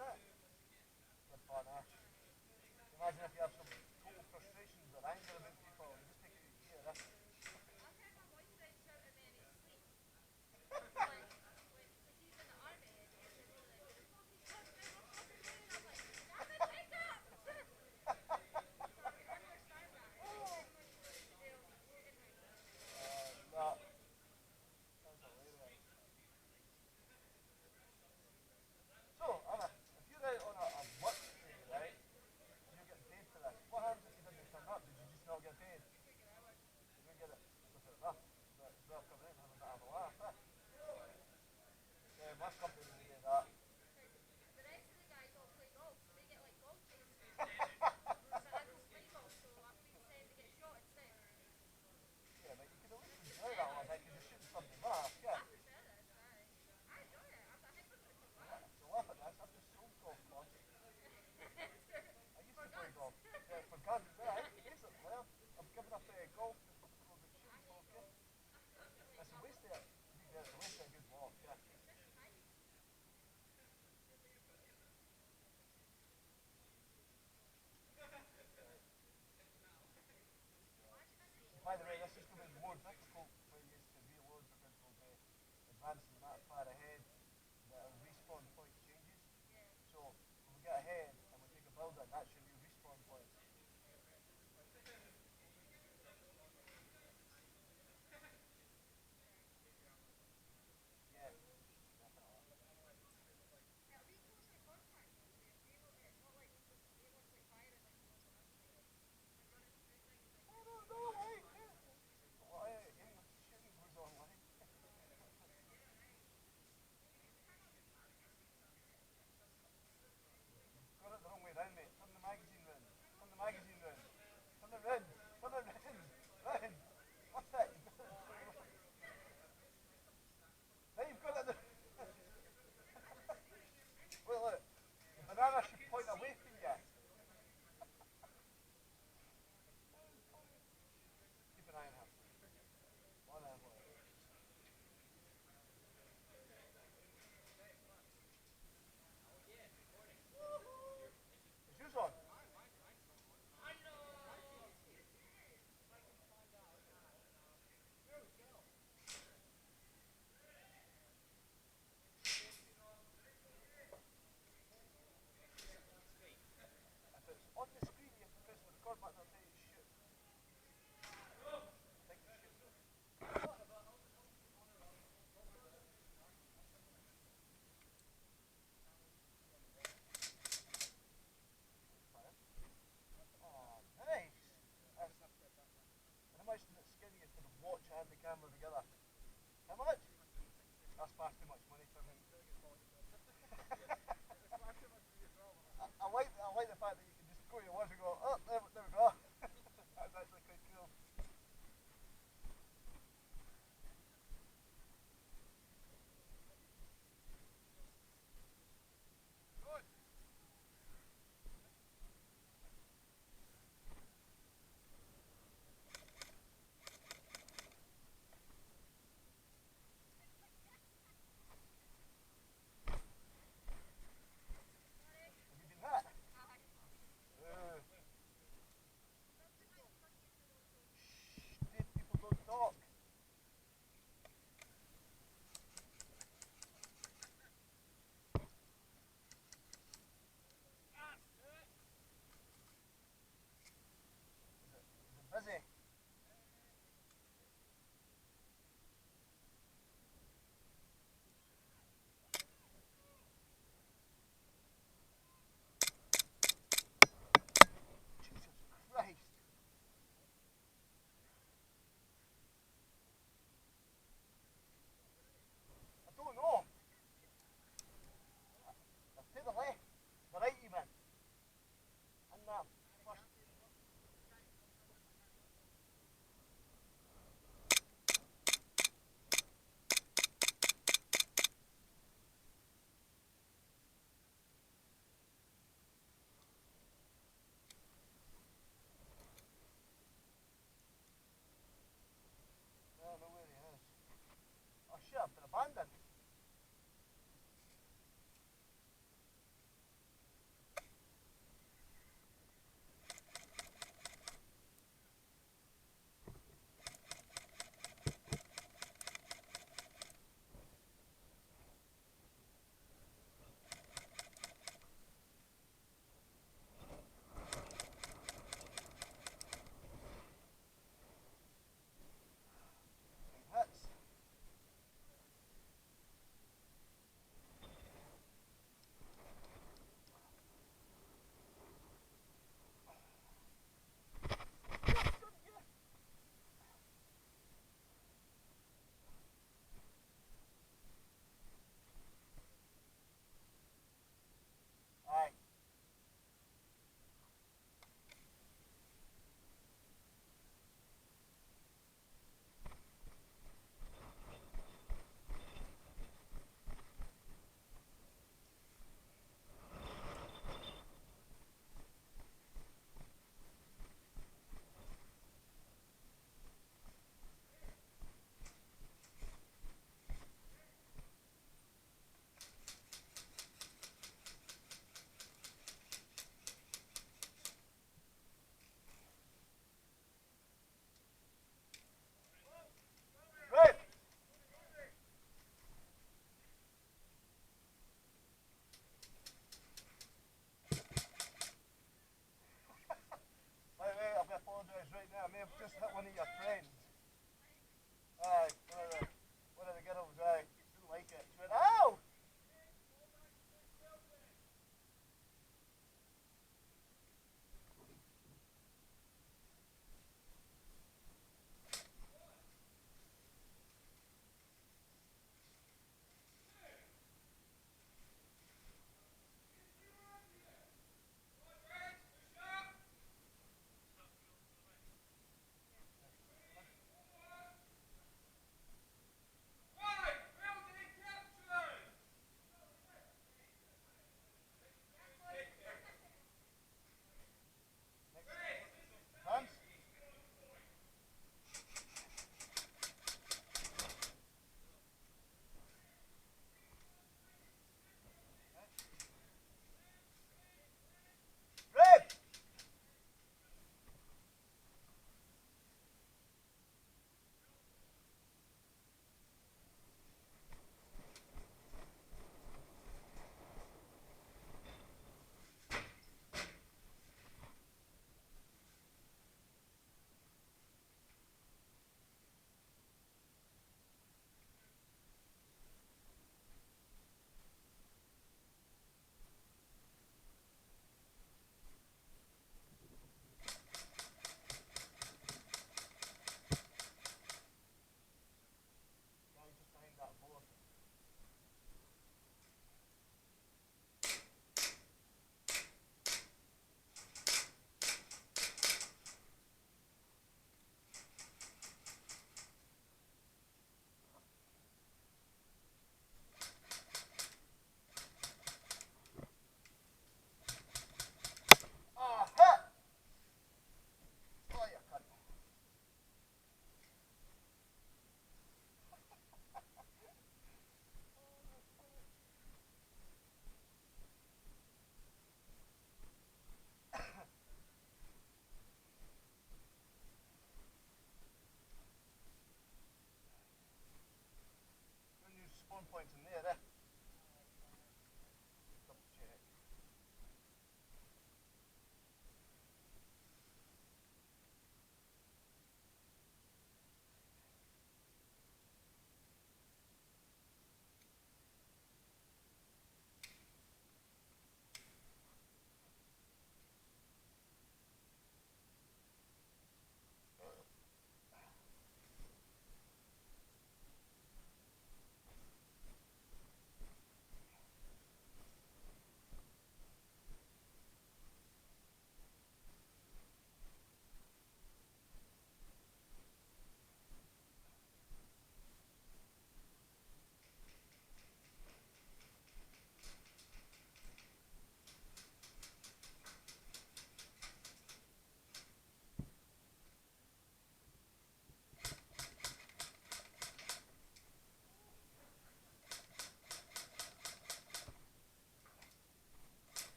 it? Good fun, eh? Imagine if you have some total frustrations or anger about people, it just takes you a year, eh? No, that's hilarious. So, Anna, if you're out on a work day, right, and you're getting paid for this, what happens if you didn't turn up? Did you just not get paid? You didn't get it? So fair enough. But it's worth coming in and having a bit of a laugh, eh? Yeah, most companies would do that. Yeah, but you could at least enjoy that one, because you're shooting somebody back, yeah. So laugh at this, I've just sold golf clubs. I used to play golf. Yeah, for guns, yeah, basically. I've given up golf to people that shooting folk, yeah. It's a waste of it. To be fair, it's a waste of a good walk, yeah. By the way, this is going to be more difficult for you to reload because we'll be advancing that far ahead. The respawn point changes. So when we get ahead and we take a building, that's your new respawn point. Yeah, definitely. Oh, no, no, right, yeah. A lot of aimless shooting goes on, like. Got it the wrong way round, mate. Turn the magazine round. Turn the magazine round. Turn it round. Turn it round. Round. What's that? Now you've got it. Wait, look. The banana should point away from you. Keep an eye on him. One eye, boy. Is yours on? If it's on the screen, you have to press the record button. I'll tell you to shoot. I think you shoot. Fire. Oh, nice. That's, and how much did it scare you for the watch and the camera together? How much? That's far too much money for me. I like the fact that you can just go to your watch and go, oh, there we go. That's actually quite cool. Good. Have you been hit? Uh, Dead people don't talk. Is it busy? Jesus Christ. I don't know. To the left. The right even. And that first. I don't know where he is. Oh shit, I've been abandoned.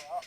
that.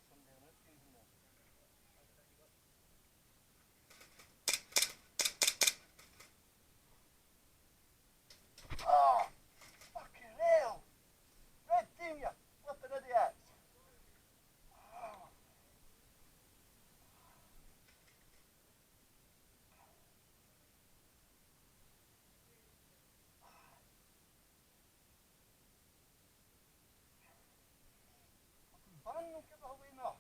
someday when it's using them. Oh! Fucking hell! Red team, you flipping idiots! Oh. Fucking ban them, give it away now.